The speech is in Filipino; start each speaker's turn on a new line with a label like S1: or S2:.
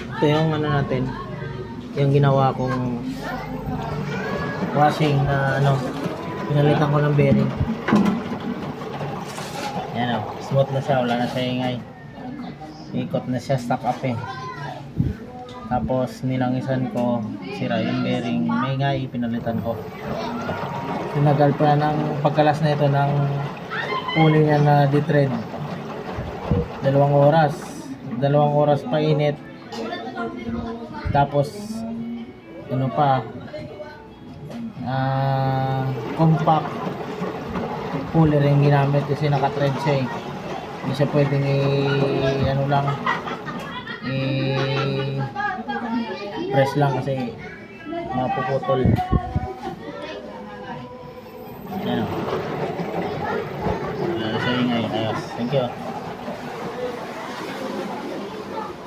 S1: Ito yung ano natin, yung ginawa kong washing na ano, pinalitan ko ng bearing. Yan o, smooth na siya, wala na siya ingay. Ikot na siya, stock up eh. Tapos nilangisan ko, sira yung bearing, may ingay, pinalitan ko. Tinagal pa ng pagkalas na ito ng pulley niya na D-thread. 2 oras. 2 oras pa init. Tapos ano pa, compact puller yung ginamit kasi naka-thread siya eh. Hindi siya pwedeng ano lang press lang kasi mapuputol. Ayan o, wala na siya ingay. Ayos, thank you.